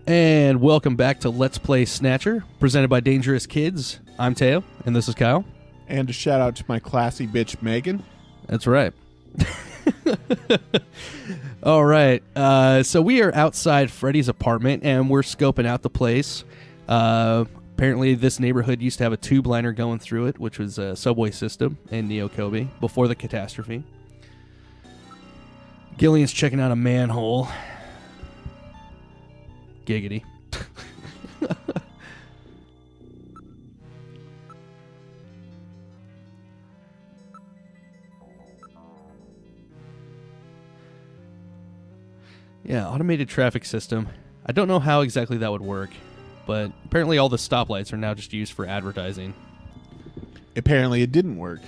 And welcome back to Let's Play Snatcher, presented by Dangerous Kids. I'm Teo, and this is Kyle. And a shout out to my classy bitch, Megan. That's right. All right, so we are outside Freddy's apartment, and we're scoping out the place. Apparently, this neighborhood used to have a tube liner going through it, which was a subway system in Neo-Kobe before the catastrophe. Gillian's checking out a manhole. Giggity. Yeah, automated traffic system. I don't know how exactly that would work, but apparently all the stoplights are now just used for advertising. Apparently it didn't work.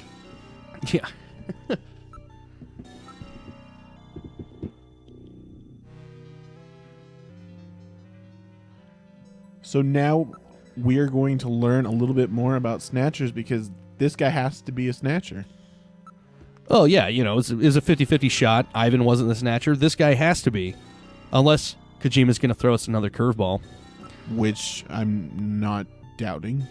Yeah. So now we're going to learn a little bit more about Snatchers because this guy has to be a Snatcher. Oh, yeah, you know, it's a 50-50 shot. Ivan wasn't the Snatcher. This guy has to be. Unless Kojima's going to throw us another curveball. Which I'm not doubting.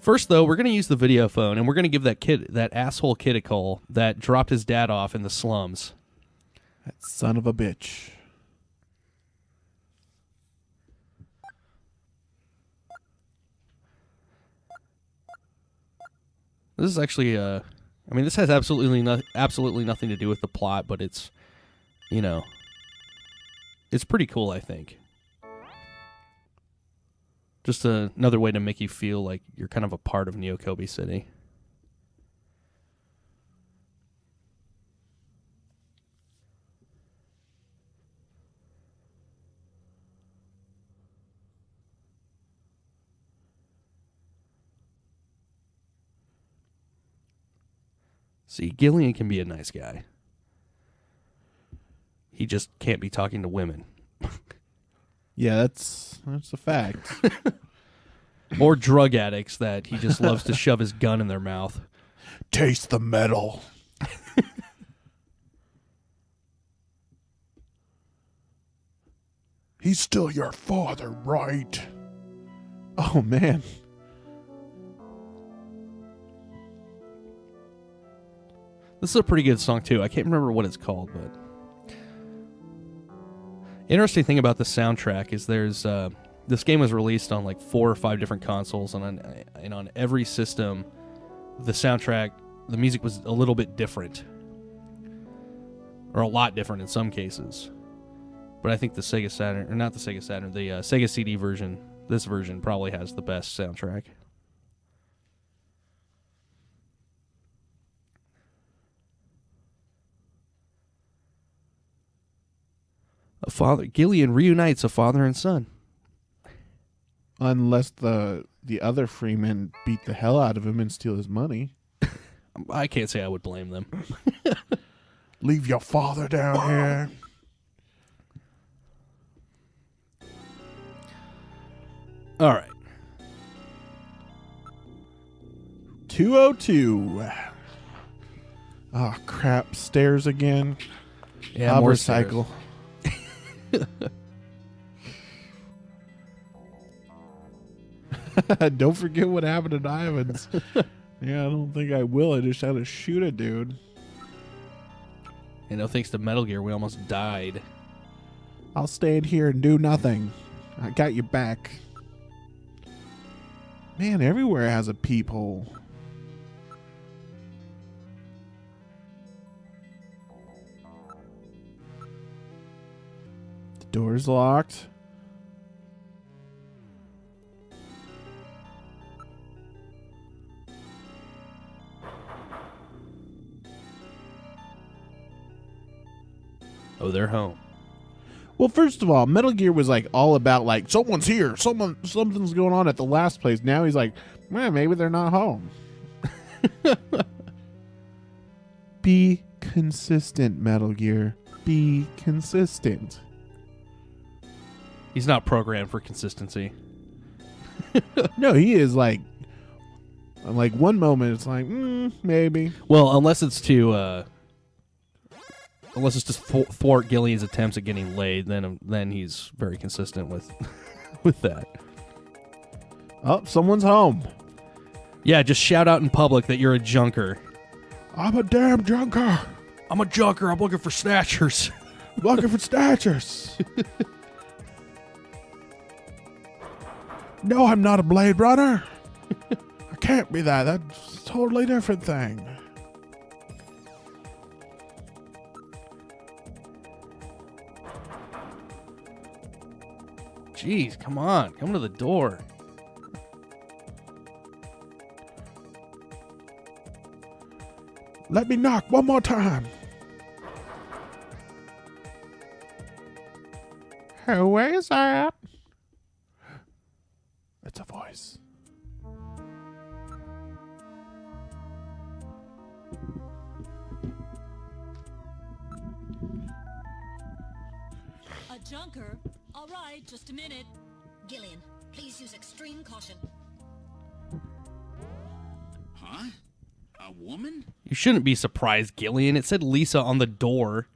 First, though, we're going to use the video phone, and we're going to give that asshole kid a call that dropped his dad off in the slums. That son of a bitch. This is actually, I mean, this has absolutely nothing to do with the plot, but it's, you know, it's pretty cool, I think. Just another way to make you feel like you're kind of a part of Neo-Kobe City. See, Gillian can be a nice guy. He just can't be talking to women. Yeah, that's a fact. Or drug addicts that he just loves to shove his gun in their mouth. Taste the metal. He's still your father, right? Oh, man. This is a pretty good song, too. I can't remember what it's called, but... Interesting thing about the soundtrack is there's... this game was released on like 4 or 5 different consoles, and on every system, the soundtrack, the music was a little bit different. Or a lot different in some cases. But I think the Sega Saturn, or not the Sega Saturn, the Sega CD version, this version probably has the best soundtrack. Gillian reunites a father and son. Unless the other Freemen beat the hell out of him and steal his money. I can't say I would blame them. Leave your father down here. All right. 202. Oh, crap. Stairs again. Yeah, I'll more recycle. Don't forget what happened at Ivan's. Yeah, I don't think I will. I just had to shoot a dude. You know, thanks to Metal Gear, we almost died. I'll stand here and do nothing. I got your back. Man, everywhere has a peephole. The door's locked. Oh, they're home. Well, first of all, Metal Gear was like all about like someone's here, something's going on at the last place. Now he's like, man, maybe they're not home. Be consistent, Metal Gear. Be consistent. He's not programmed for consistency. No, he is like Like one moment, it's like maybe. Well, unless it's to thwart Gillian's attempts at getting laid, then he's very consistent with with that. Oh, someone's home. Yeah, just shout out in public that you're a junker. I'm a damn junker. I'm a junker. I'm looking for snatchers. Looking for snatchers. No, I'm not a Blade Runner. I can't be that. That's a totally different thing. Jeez, come on. Come to the door. Let me knock one more time. Who is that? It's a voice. A junker? All right, just a minute. Gillian, please use extreme caution. Huh? A woman? You shouldn't be surprised, Gillian. It said Lisa on the door.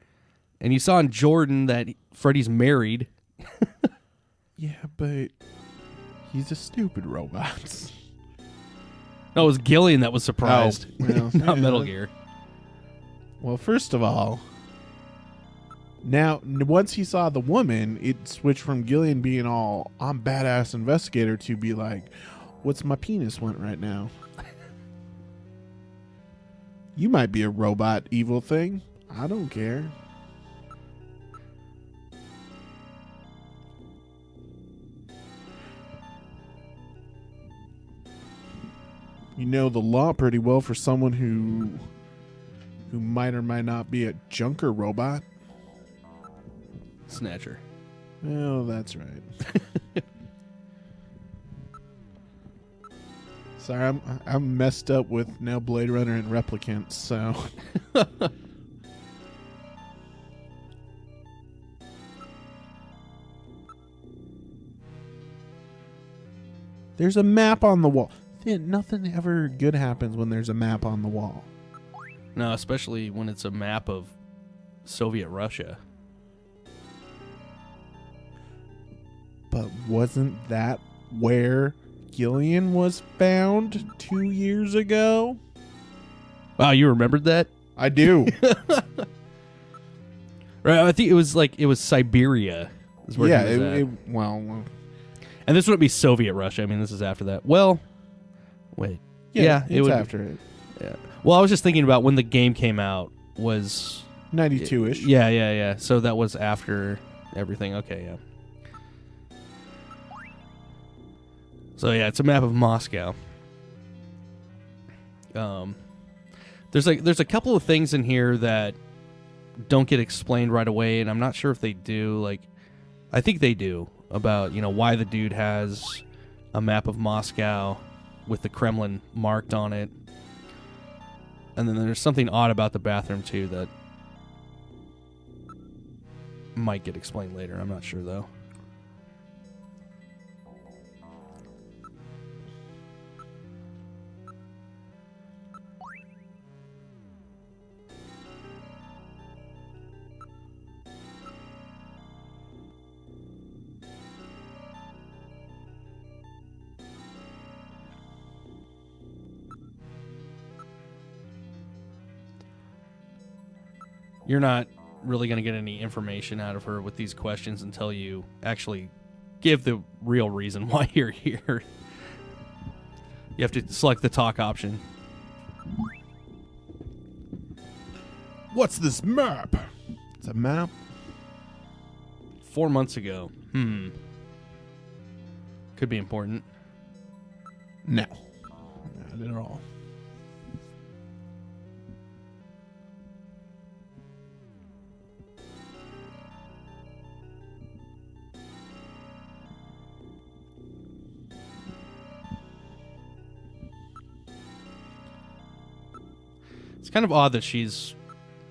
And you saw in Jordan that Freddy's married. Yeah, but he's a stupid robot. No, it was Gillian that was surprised. Oh, well, Not yeah. Metal Gear. Well, first of all, now once he saw the woman, it switched from Gillian being all I'm badass investigator to be like, what's my penis want right now? You might be a robot evil thing. I don't care. You know the law pretty well for someone who might or might not be a junker robot. Snatcher. Oh, that's right. Sorry, I'm messed up with now Blade Runner and Replicants, so there's a map on the wall. Nothing ever good happens when there's a map on the wall. No, especially when it's a map of Soviet Russia. But wasn't that where Gillian was found 2 years ago? Wow, you remembered that? I do. Right, I think it was Siberia. Is where Yeah, he was at. well, And this wouldn't be Soviet Russia. I mean, this is after that. Well, wait. Yeah, it's would after it. Yeah. Well, I was just thinking about when the game came out was 92-ish. Yeah. So that was after everything. Okay, yeah. So yeah, it's a map of Moscow. There's a couple of things in here that don't get explained right away, and I'm not sure if they do. Like, I think they do, about why the dude has a map of Moscow with the Kremlin marked on it. And then there's something odd about the bathroom too that might get explained later. I'm not sure though. You're not really going to get any information out of her with these questions until you actually give the real reason why you're here. You have to select the talk option. What's this map? It's a map. 4 months ago. Could be important. No. Not at all. It's kind of odd that she's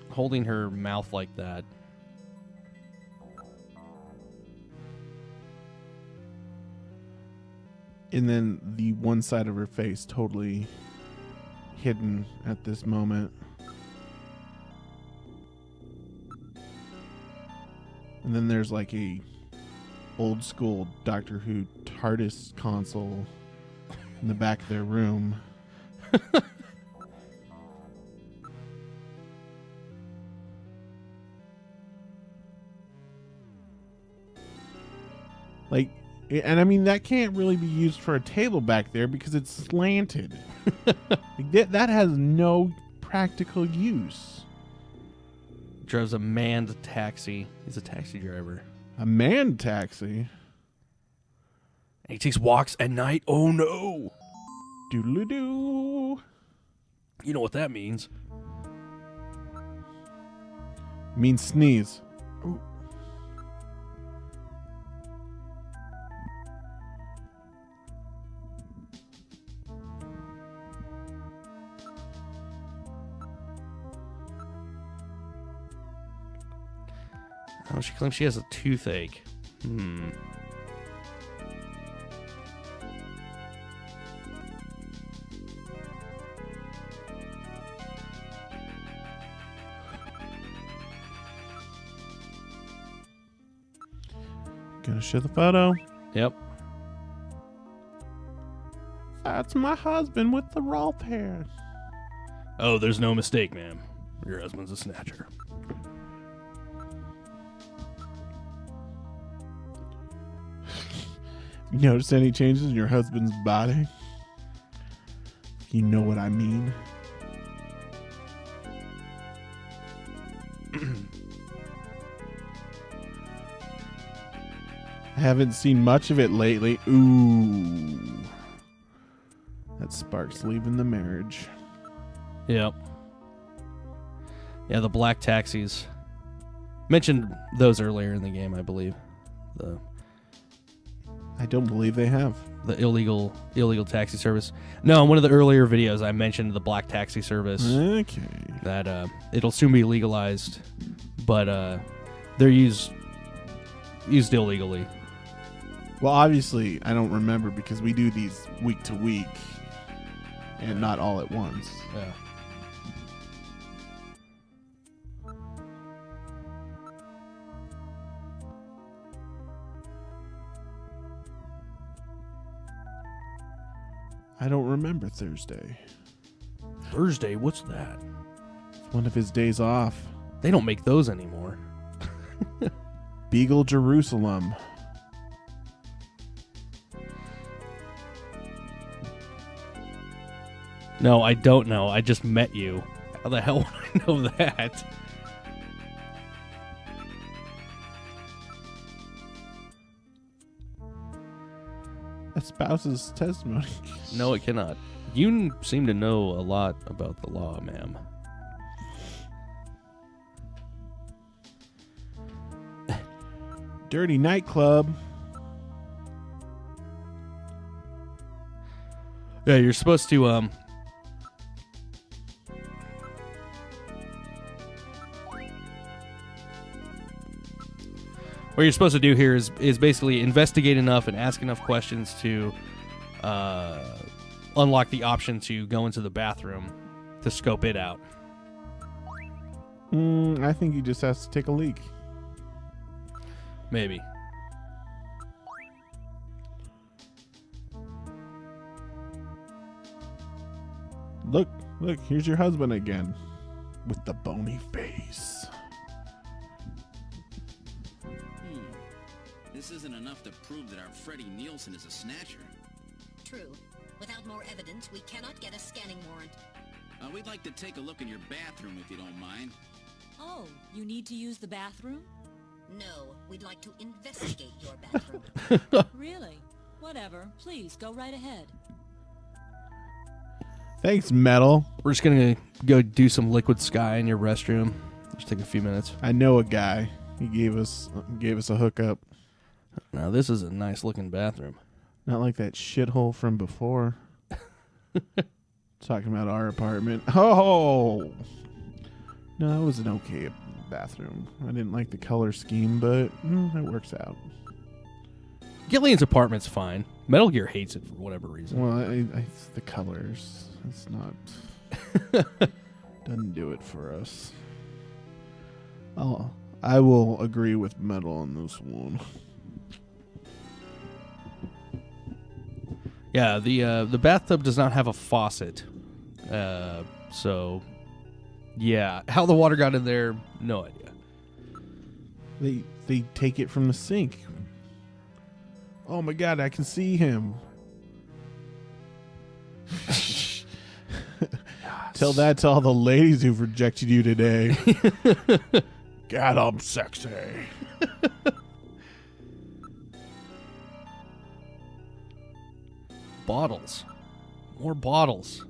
holding her mouth like that. And then the one side of her face totally hidden at this moment. And then there's like a old school Doctor Who TARDIS console in the back of their room. Like, and I mean, that can't really be used for a table back there because it's slanted. Like, that has no practical use. Drives a manned taxi. He's a taxi driver. A manned taxi? And he takes walks at night. Oh no! Doodle-doo. You know what that means. Means sneeze. Ooh. Oh, she claims she has a toothache. Gonna show the photo. Yep. That's my husband with the Rolf hair. Oh, there's no mistake, ma'am. Your husband's a snatcher. You notice any changes in your husband's body? You know what I mean? I haven't seen much of it lately. Ooh. That sparks leaving the marriage. Yep. Yeah, the black taxis. Mentioned those earlier in the game, I believe. I don't believe they have. The illegal taxi service. No, in one of the earlier videos I mentioned the black taxi service. Okay. That it'll soon be legalized, but they're used illegally. Well, obviously, I don't remember because we do these week to week and not all at once. Yeah. I don't remember Thursday. Thursday? What's that? It's one of his days off. They don't make those anymore. Beagle Jerusalem. No, I don't know. I just met you. How the hell would I know that? Espouses testimony. No, it cannot. You seem to know a lot about the law, ma'am. Dirty nightclub. Yeah, you're supposed to what you're supposed to do here is basically investigate enough and ask enough questions to unlock the option to go into the bathroom to scope it out. I think he just has to take a leak. Maybe. Look, here's your husband again. With the bony face. This isn't enough to prove that our Freddie Nielsen is a snatcher. True. Without more evidence, we cannot get a scanning warrant. We'd like to take a look in your bathroom if you don't mind. Oh, you need to use the bathroom? No, we'd like to investigate your bathroom. Really? Whatever. Please, go right ahead. Thanks, Metal. We're just gonna go do some liquid sky in your restroom. Just take a few minutes. I know a guy. He gave us a hookup. Now this is a nice looking bathroom. Not like that shithole from before. Talking about our apartment. Oh! No, it was an okay bathroom. I didn't like the color scheme, but it works out. Gillian's apartment's fine. Metal Gear hates it for whatever reason. Well, it's the colors. It's not. Doesn't do it for us. I will agree with Metal on this one. Yeah, the bathtub does not have a faucet. So, yeah. How the water got in there, no idea. They take it from the sink. Oh my god, I can see him. Tell that to all the ladies who've rejected you today. God, I'm sexy. Bottles. More bottles.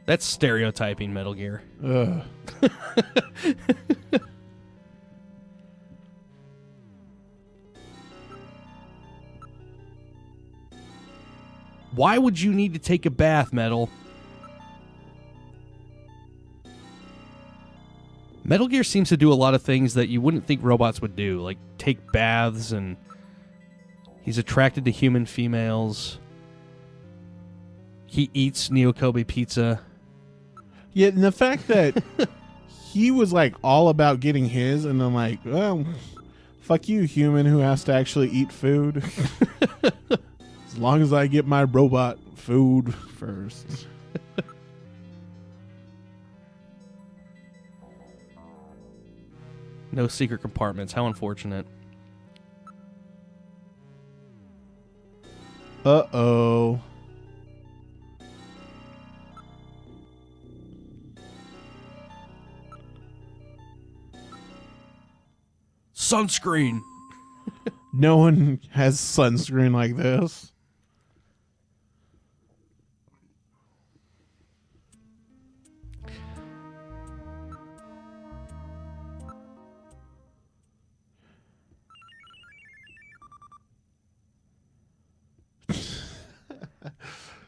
That's stereotyping Metal Gear. Ugh. Why would you need to take a bath, Metal? Metal Gear seems to do a lot of things that you wouldn't think robots would do, like take baths, and he's attracted to human females. He eats Neo Kobe pizza. Yeah, and the fact that he was like all about getting his, and then like, well, fuck you, human who has to actually eat food. As long as I get my robot food first. No secret compartments. How unfortunate. Uh-oh. Sunscreen. No one has sunscreen like this.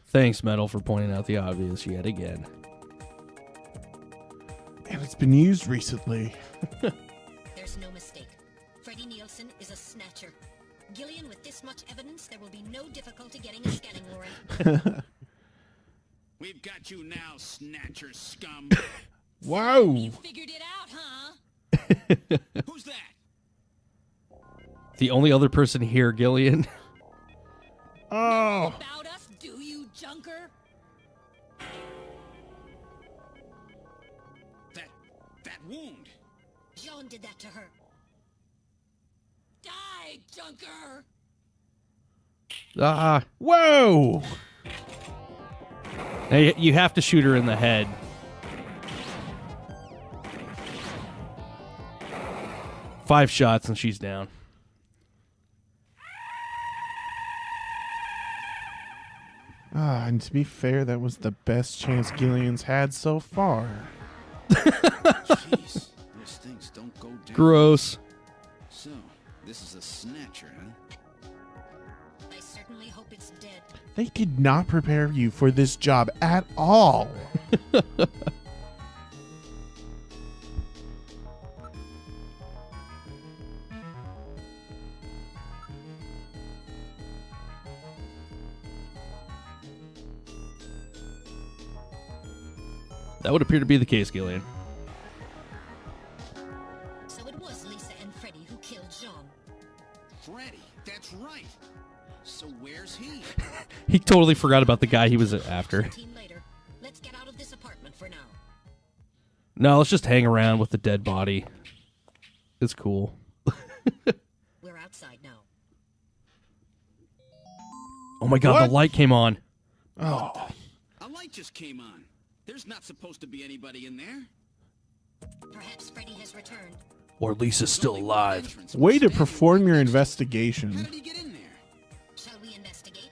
Thanks, Metal, for pointing out the obvious yet again. And it's been used recently. There's no mistake. Freddie Nielsen is a snatcher. Gillian, with this much evidence, there will be no difficulty getting a scanning warrant. We've got you now, Snatcher scum. Wow. You figured it out, huh? Who's that? The only other person here, Gillian. Oh. About us, do you, junker? That wound. Jean did that to her. Die, junker! Ah. Whoa. Hey, you have to shoot her in the head. Five shots and she's down. And to be fair, that was the best chance Gillian's had so far. Jeez, those things don't go down. Gross. So, this is a snatcher, huh? I certainly hope it's dead. They did not prepare you for this job at all. That would appear to be the case, Gillian. So it was Lisa and Freddie who killed Jean. Freddy, that's right. So where's he? He totally forgot about the guy he was after. Team later. Let's get out of this apartment for now. No, let's just hang around with the dead body. It's cool. We're outside now. Oh my god, What? the light came on. Oh. A light just came on. There's not supposed to be anybody in there. Perhaps Freddie has returned. Or Lisa's still There's only one alive. entrance. Way to Standing perform right your next to it. How investigation. did he get in there? Shall we investigate?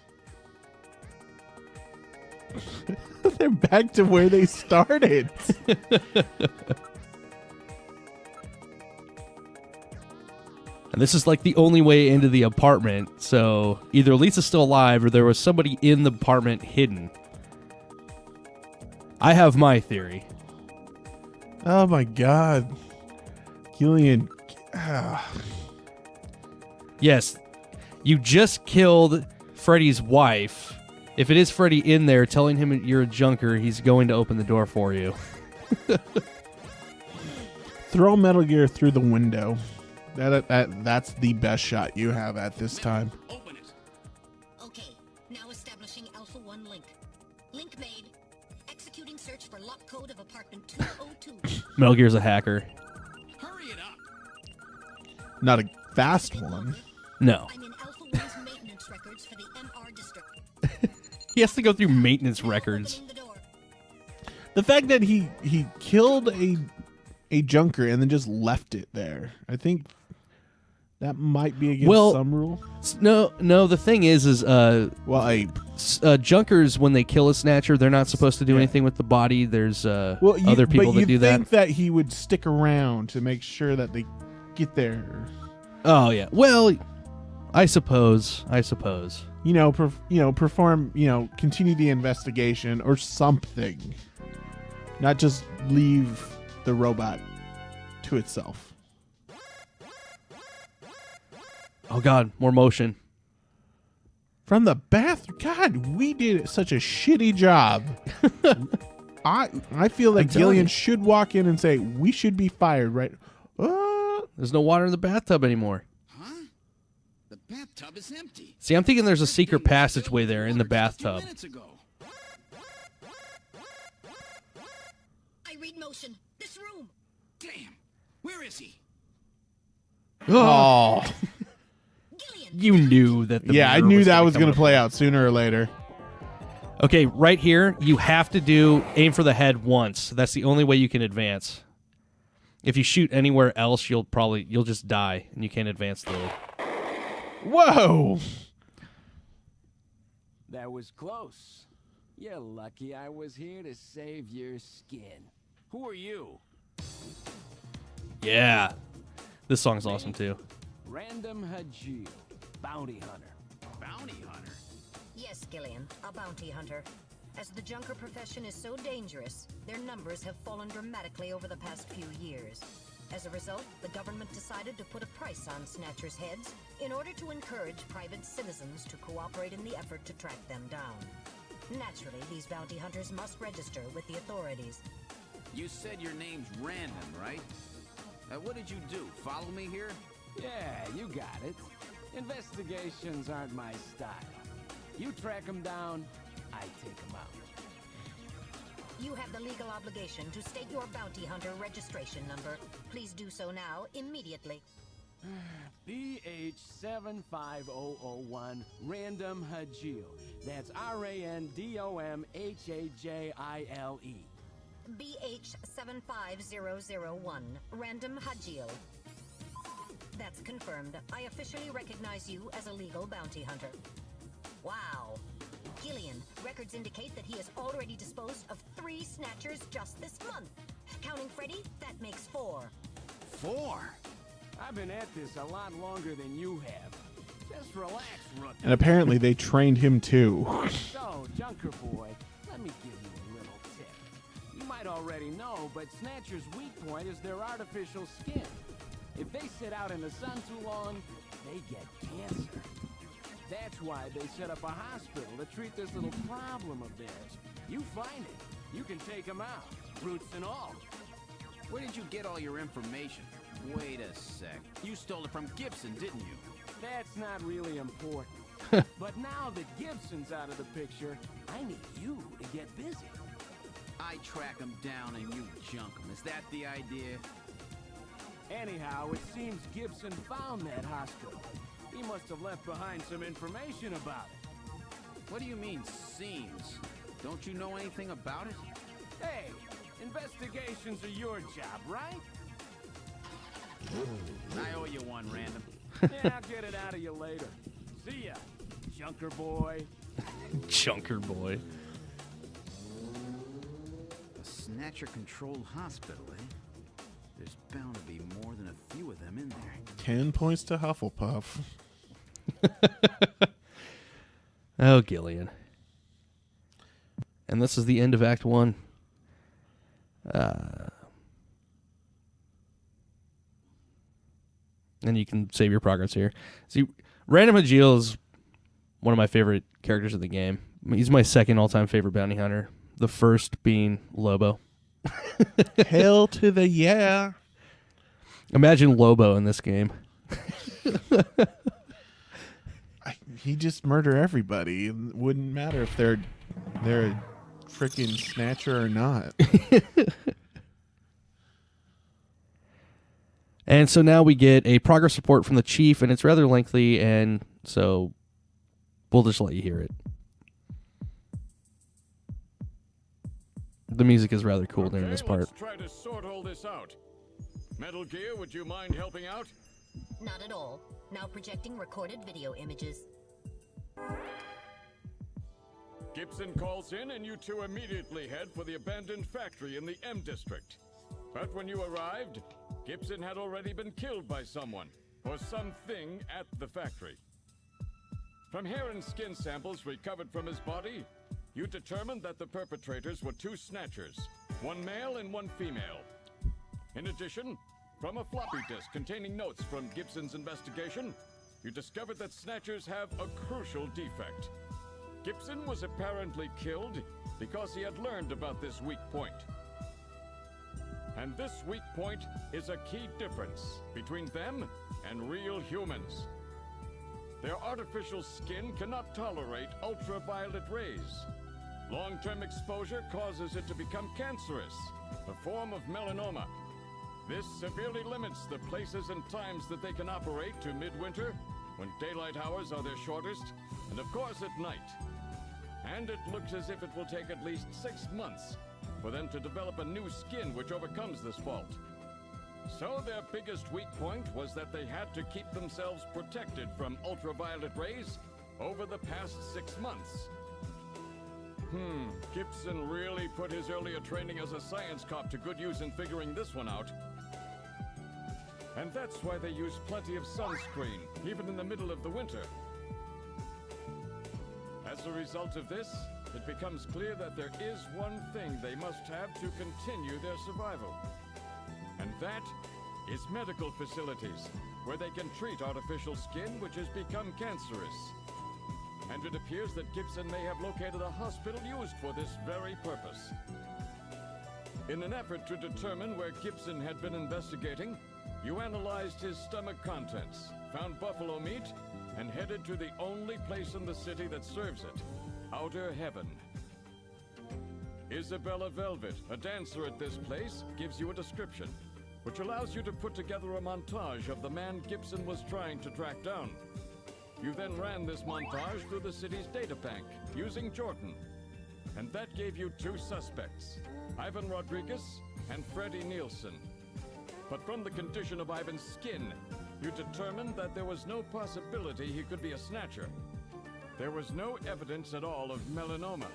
They're back to where they started. And this is like the only way into the apartment. So either Lisa's still alive or there was somebody in the apartment hidden. I have my theory. Oh my god. Gillian. Ah. Yes, you just killed Freddy's wife. If it is Freddy in there telling him you're a junker, he's going to open the door for you. Throw Metal Gear through the window. That's the best shot you have at this time. Open it. Okay, now establishing Alpha 1 link. Link made. Executing search for lock code of apartment 202. Metal Gear's a hacker. Hurry it up. Not a fast one. No. I'm in Alpha 1's maintenance records for the MR district. He has to go through maintenance records. Opening the door. The fact that he killed a junker and then just left it there. I think that might be against some rule. No. The thing is, Well, junkers, when they kill a snatcher, they're not supposed to do anything with the body. There's other people that do that. But you think that he would stick around to make sure that they get there. Oh yeah. Well, I suppose. Perform. Continue the investigation or something. Not just leave the robot to itself. Oh God, more motion. From the bathroom. God, we did such a shitty job. I feel like I'm telling Gillian you. should walk in and say, we should be fired, right? There's no water in the bathtub anymore. Huh? The bathtub is empty. See, I'm thinking there's a secret passageway there in the bathtub. Minutes ago. I read motion. This room. Damn. Where is he? Oh. Gillian. You knew that. The Yeah, I mirror knew that was come going up. to play out sooner or later. Okay, right here, you have to aim for the head once. That's the only way you can advance. If you shoot anywhere else, you'll just die, and you can't advance the. Whoa. That was close. You're lucky I was here to save your skin. Who are you? Yeah, this song's awesome too. Random Hajil, bounty hunter. Bounty hunter. Yes, Gillian, a bounty hunter. As the junker profession is so dangerous, their numbers have fallen dramatically over the past few years. As a result, the government decided to put a price on snatchers' heads in order to encourage private citizens to cooperate in the effort to track them down. Naturally, these bounty hunters must register with the authorities. You said your name's Random, right? What did you do? Follow me here? Yeah, you got it. Investigations aren't my style. You track them down, I take them out. You have the legal obligation to state your bounty hunter registration number. Please do so now, immediately. BH75001, Random Hajil. That's RANDOMHAJILE. BH75001, Random Hajil. That's confirmed. I officially recognize you as a legal bounty hunter. Wow. Gillian, records indicate that he has already disposed of 3 snatchers just this month. Counting Freddy, that makes 4. 4. I've been at this a lot longer than you have. Just relax, Rook. And apparently they trained him too. So, Junker Boy, let me give you a little tip. You might already know, but Snatcher's weak point is their artificial skin. If they sit out in the sun too long, they get cancer. That's why they set up a hospital to treat this little problem of theirs. You find it, you can take them out, roots and all. Where did you get all your information? Wait a sec. You stole it from Gibson, didn't you? That's not really important. But now that Gibson's out of the picture, I need you to get busy. I track him down and you junk him. Is that the idea? Anyhow, it seems Gibson found that hospital. He must have left behind some information about it. What do you mean, seems? Don't you know anything about it? Hey, investigations are your job, right? I owe you one, Random. Yeah, I'll get it out of you later. See ya, Junker Boy. Junker Boy. A Snatcher-controlled hospital, eh? There's bound to be more than a few of them in there. 10 points to Hufflepuff. Oh, Gillian. And this is the end of Act 1. And you can save your progress here. See, Random Hajil is one of my favorite characters in the game. He's my second all-time favorite bounty hunter. The first being Lobo. Hell to the yeah. Imagine Lobo in this game. He just murder everybody. It wouldn't matter if they're a freaking snatcher or not. And so now we get a progress report from the chief, and it's rather lengthy, and so we'll just let you hear it. The music is rather cool during this part. Let's try to sort all this out. Metal Gear, would you mind helping out? Not at all. Now projecting recorded video images. Gibson calls in and you two immediately head for the abandoned factory in the M District. But when you arrived, Gibson had already been killed by someone or something at the factory. From hair and skin samples recovered from his body, you determined that the perpetrators were two Snatchers, one male and one female. In addition, from a floppy disk containing notes from Gibson's investigation, you discovered that Snatchers have a crucial defect. Gibson was apparently killed because he had learned about this weak point. And this weak point is a key difference between them and real humans. Their artificial skin cannot tolerate ultraviolet rays. Long-term exposure causes it to become cancerous, a form of melanoma. This severely limits the places and times that they can operate to midwinter, when daylight hours are their shortest, and of course at night. And it looks as if it will take at least 6 months for them to develop a new skin which overcomes this fault. So their biggest weak point was that they had to keep themselves protected from ultraviolet rays over the past 6 months. Gibson really put his earlier training as a science cop to good use in figuring this one out. And that's why they use plenty of sunscreen, even in the middle of the winter. As a result of this, it becomes clear that there is one thing they must have to continue their survival. And that is medical facilities, where they can treat artificial skin which has become cancerous. And it appears that Gibson may have located a hospital used for this very purpose. In an effort to determine where Gibson had been investigating, you analyzed his stomach contents, found buffalo meat, and headed to the only place in the city that serves it, Outer Heaven. Isabella Velvet, a dancer at this place, gives you a description, which allows you to put together a montage of the man Gibson was trying to track down. You then ran this montage through the city's data bank, using Jordan. And that gave you two suspects, Ivan Rodriguez and Freddie Nielsen. But from the condition of Ivan's skin, you determined that there was no possibility he could be a Snatcher. There was no evidence at all of melanoma.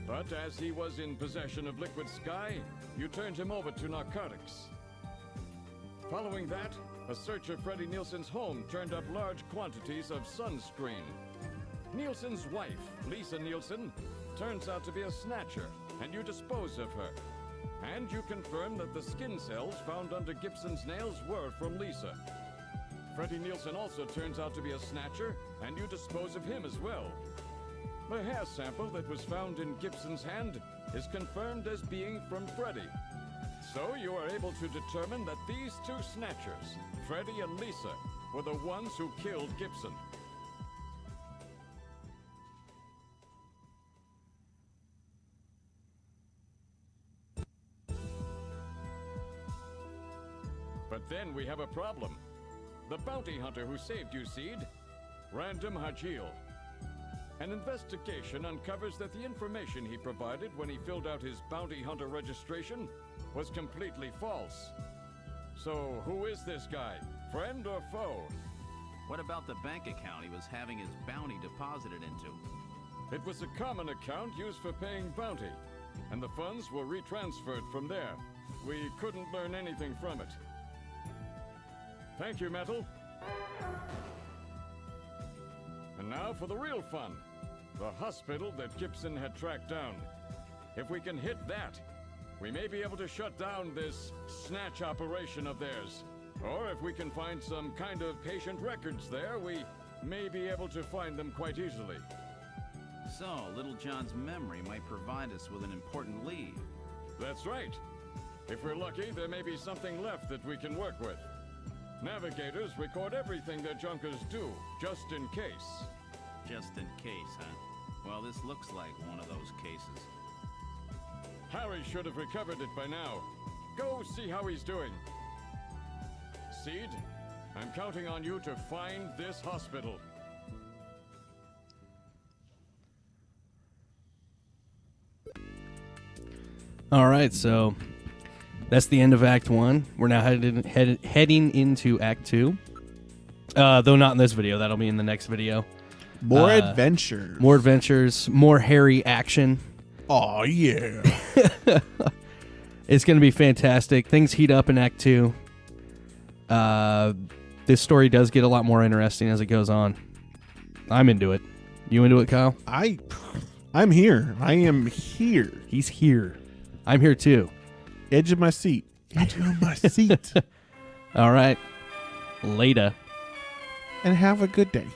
But as he was in possession of liquid sky, you turned him over to narcotics. Following that, a search of Freddie Nielsen's home turned up large quantities of sunscreen. Nielsen's wife, Lisa Nielsen, turns out to be a Snatcher, and you dispose of her. And you confirm that the skin cells found under Gibson's nails were from Lisa. Freddie Nielsen also turns out to be a Snatcher, and you dispose of him as well. The hair sample that was found in Gibson's hand is confirmed as being from Freddie. So you are able to determine that these two Snatchers, Freddie and Lisa, were the ones who killed Gibson. But then we have a problem. The bounty hunter who saved you, Seed, Random Hajil. An investigation uncovers that the information he provided when he filled out his bounty hunter registration was completely false. So who is this guy? Friend or foe? What about the bank account he was having his bounty deposited into? It was a common account used for paying bounty, and the funds were retransferred from there. We couldn't learn anything from it. Thank you, Metal. And now for the real fun. The hospital that Gibson had tracked down. If we can hit that, we may be able to shut down this snatch operation of theirs. Or if we can find some kind of patient records there, we may be able to find them quite easily. So, Little John's memory might provide us with an important lead. That's right. If we're lucky, there may be something left that we can work with. Navigators record everything their junkers do, just in case. Just in case, huh? Well, this looks like one of those cases. Harry should have recovered it by now. Go see how he's doing. Seed, I'm counting on you to find this hospital. All right, so that's the end of Act 1. We're now heading into Act 2. Though not in this video. That'll be in the next video. More adventures. More adventures. More hairy action. Oh, yeah. It's going to be fantastic. Things heat up in Act 2. This story does get a lot more interesting as it goes on. I'm into it. You into it, Kyle? I'm here. I am here. He's here. I'm here too. Edge of my seat. Edge of my seat. All right. Later. And have a good day.